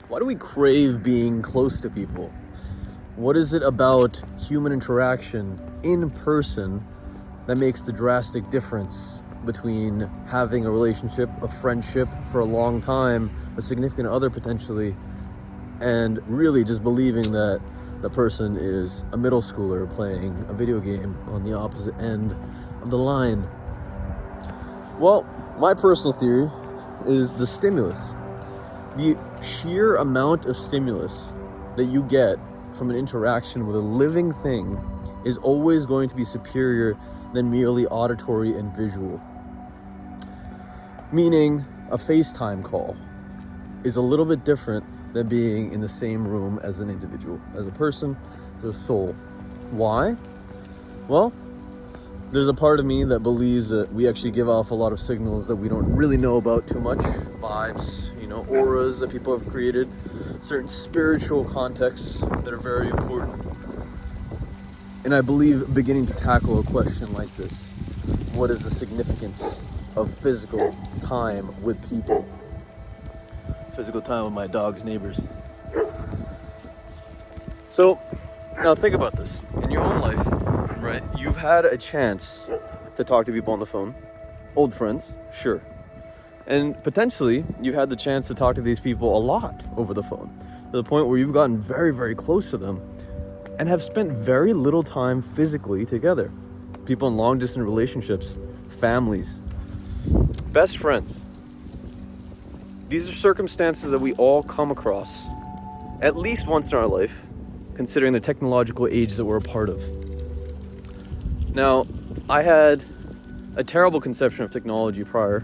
Why do we crave being close to people? What is it about human interaction in person that makes the drastic difference between having a relationship, a friendship for a long time, a significant other potentially, and really just believing that the person is a middle schooler playing a video game on the opposite end of the line? Well, my personal theory is the stimulus. The sheer amount of stimulus that you get from an interaction with a living thing is always going to be superior than merely auditory and visual. Meaning, a FaceTime call is a little bit different than being in the same room as an individual, as a person, as a soul. Why? Well, there's a part of me that believes that we actually give off a lot of signals that we don't really know about too much. Vibes, auras that people have created, certain spiritual contexts that are very important. And I believe beginning to tackle a question like this, what is the significance of physical time with people? Physical time with my dog's neighbors. So, now think about this. In your own life, right, you've had a chance to talk to people on the phone. Old friends, sure. And potentially, you've had the chance to talk to these people a lot over the phone, to the point where you've gotten very, very close to them and have spent very little time physically together. People in long-distance relationships, families, best friends. These are circumstances that we all come across at least once in our life, considering the technological age that we're a part of. Now, I had a terrible conception of technology prior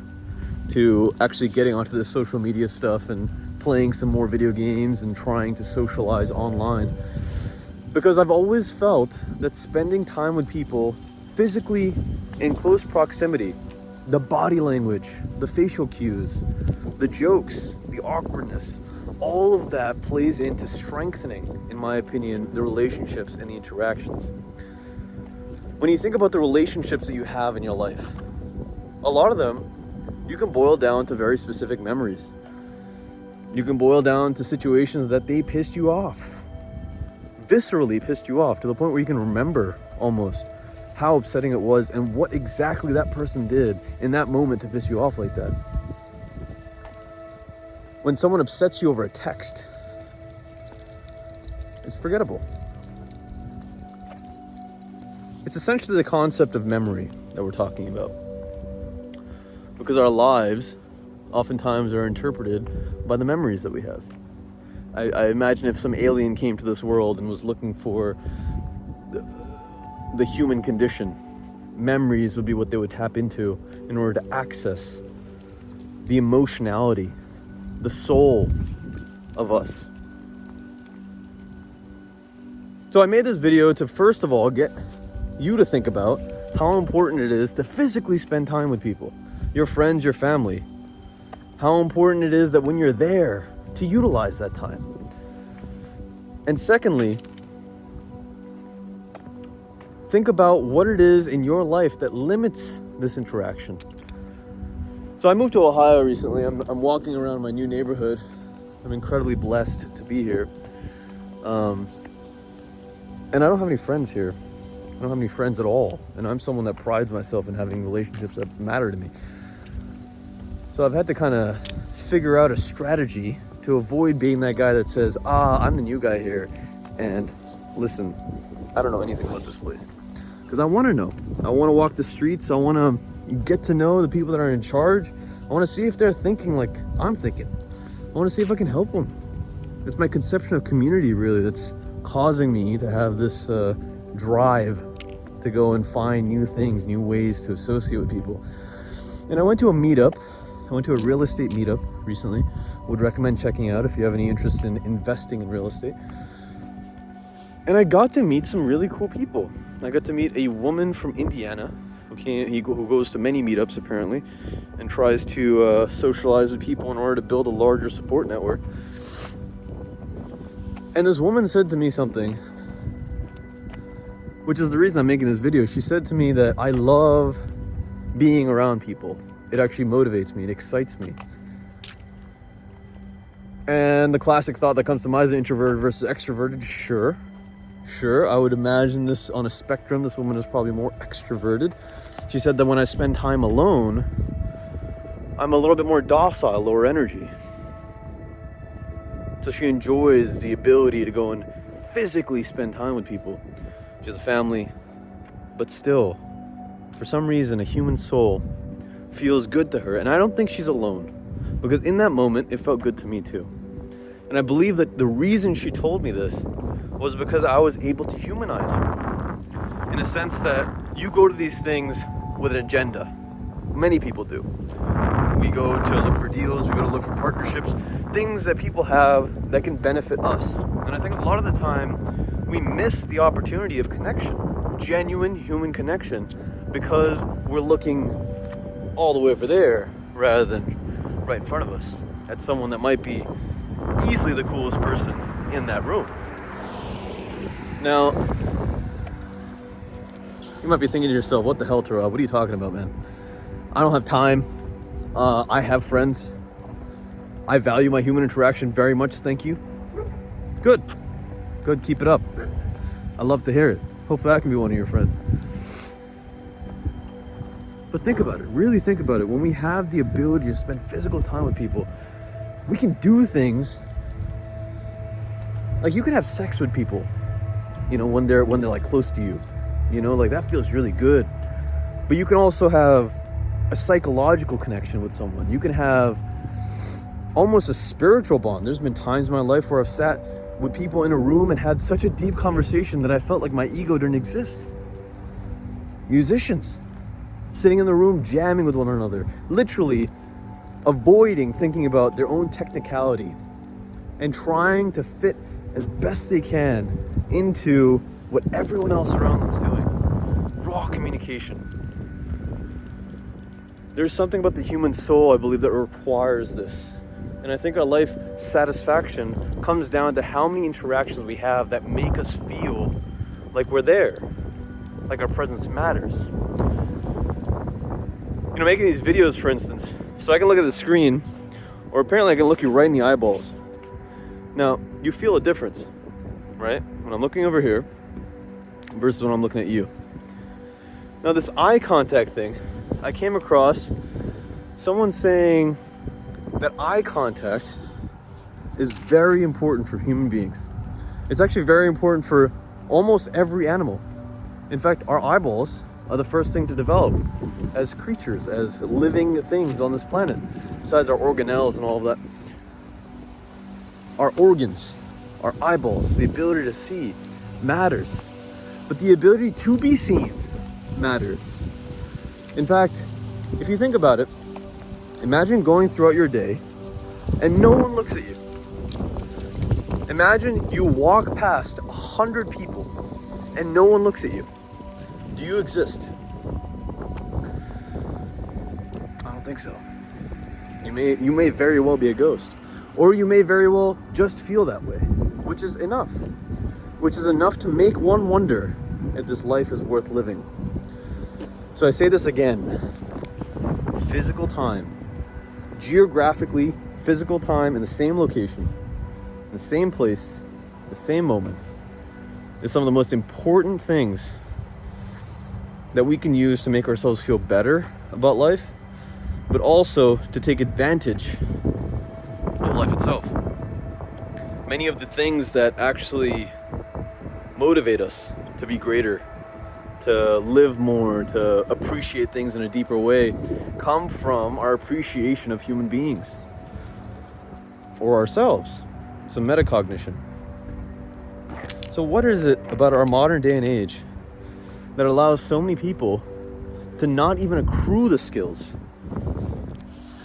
to actually getting onto this social media stuff and playing some more video games and trying to socialize online. Because I've always felt that spending time with people physically in close proximity, the body language, the facial cues, the jokes, the awkwardness, all of that plays into strengthening, in my opinion, the relationships and the interactions. When you think about the relationships that you have in your life, a lot of them you can boil down to very specific memories. You can boil down to situations that they pissed you off, viscerally pissed you off, to the point where you can remember almost how upsetting it was and what exactly that person did in that moment to piss you off like that. When someone upsets you over a text, it's forgettable. It's essentially the concept of memory that we're talking about. Because our lives oftentimes are interpreted by the memories that we have. I imagine if some alien came to this world and was looking for the human condition, memories would be what they would tap into in order to access the emotionality, the soul of us. So I made this video to first of all get you to think about how important it is to physically spend time with people. Your friends, your family. How important it is that when you're there, to utilize that time. And secondly, think about what it is in your life that limits this interaction. So I moved to Ohio recently. I'm walking around my new neighborhood. I'm incredibly blessed to be here. And I don't have any friends here. I don't have any friends at all. And I'm someone that prides myself in having relationships that matter to me. So I've had to kind of figure out a strategy to avoid being that guy that says, I'm the new guy here. And listen, I don't know anything about this place. Because I want to know. I want to walk the streets. I want to get to know the people that are in charge. I want to see if they're thinking like I'm thinking. I want to see if I can help them. It's my conception of community really that's causing me to have this drive to go and find new things, new ways to associate with people. And I went to a meetup. I went to a real estate meetup recently. Would recommend checking out if you have any interest in investing in real estate. And I got to meet some really cool people. I got to meet a woman from Indiana who goes to many meetups apparently and tries to socialize with people in order to build a larger support network. And this woman said to me something, which is the reason I'm making this video. She said to me that I love being around people. It actually motivates me, it excites me. And the classic thought that comes to mind is introverted versus extroverted. Sure, I would imagine this on a spectrum. This woman is probably more extroverted. She said that when I spend time alone, I'm a little bit more docile, lower energy. So she enjoys the ability to go and physically spend time with people. She has a family, but still, for some reason, a human soul feels good to her. And I don't think she's alone, because in that moment, it felt good to me too. And I believe that the reason she told me this was because I was able to humanize her. In a sense that you go to these things with an agenda. Many people do. We go to look for deals, we go to look for partnerships, things that people have that can benefit us. And I think a lot of the time, we miss the opportunity of connection, genuine human connection, because we're looking all the way over there rather than right in front of us at someone that might be easily the coolest person in that room. Now, you might be thinking to yourself, what the hell, Tarab? What are you talking about, man? I don't have time. I have friends. I value my human interaction very much, thank you. Good, keep it up. I love to hear it. Hopefully I can be one of your friends. But think about it, really think about it. When we have the ability to spend physical time with people, we can do things. Like you can have sex with people, you know, when they're like close to you, you know, like that feels really good. But you can also have a psychological connection with someone. You can have almost a spiritual bond. There's been times in my life where I've sat with people in a room and had such a deep conversation that I felt like my ego didn't exist. Musicians sitting in the room jamming with one another, literally avoiding thinking about their own technicality and trying to fit as best they can into what everyone else around them is doing. Raw communication. There's something about the human soul, I believe, that requires this. And I think our life satisfaction comes down to how many interactions we have that make us feel like we're there, like our presence matters. You know, making these videos, for instance, so I can look at the screen, or apparently I can look you right in the eyeballs. Now, you feel a difference, right? When I'm looking over here versus when I'm looking at you. Now, this eye contact thing, I came across someone saying that eye contact is very important for human beings. It's actually very important for almost every animal. In fact, our eyeballs are the first thing to develop as creatures, as living things on this planet, besides our organelles and all of that. Our organs, our eyeballs, the ability to see matters, but the ability to be seen matters. In fact, if you think about it, imagine going throughout your day and no one looks at you. Imagine you walk past 100 people and no one looks at you. Do you exist? I don't think so. You may very well be a ghost. Or you may very well just feel that way, which is enough. Which is enough to make one wonder if this life is worth living. So I say this again. Physical time. Geographically, physical time in the same location, in the same place, the same moment, is some of the most important things that we can use to make ourselves feel better about life, but also to take advantage of life itself. Many of the things that actually motivate us to be greater, to live more, to appreciate things in a deeper way, come from our appreciation of human beings or ourselves, some metacognition. So what is it about our modern day and age that allows so many people to not even accrue the skills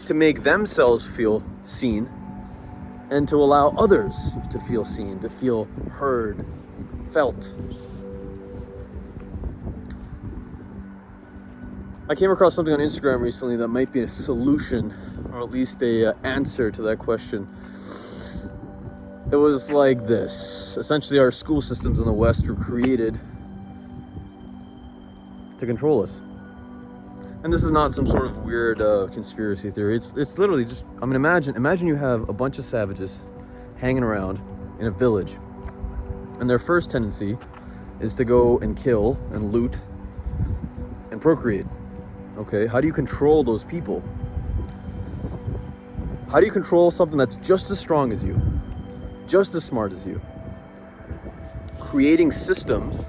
to make themselves feel seen and to allow others to feel seen, to feel heard, felt? I came across something on Instagram recently that might be a solution, or at least a answer to that question. It was like this. Essentially, our school systems in the West were created to control us. And this is not some sort of weird conspiracy theory. It's literally just, I mean, imagine you have a bunch of savages hanging around in a village, and their first tendency is to go and kill and loot and procreate. Okay, how do you control those people? How do you control something that's just as strong as you, just as smart as you? Creating systems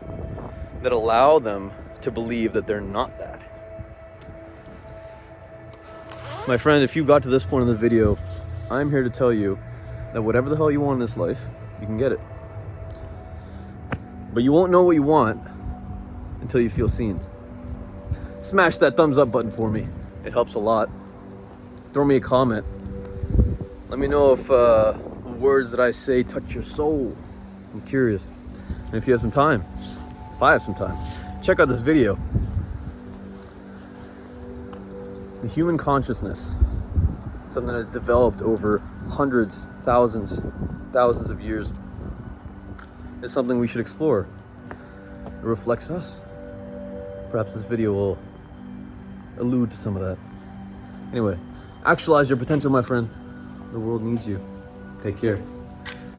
that allow them to believe that they're not that. My friend, if you got to this point in the video, I'm here to tell you that whatever the hell you want in this life, you can get it. But you won't know what you want until you feel seen. Smash that thumbs up button for me. It helps a lot. Throw me a comment. Let me know if the words that I say touch your soul. I'm curious. And if you have some time, if I have some time, check out this video. The human consciousness, something that has developed over hundreds, thousands of years, is something we should explore. It reflects us. Perhaps this video will allude to some of that. Anyway, actualize your potential, my friend. The world needs you. Take care.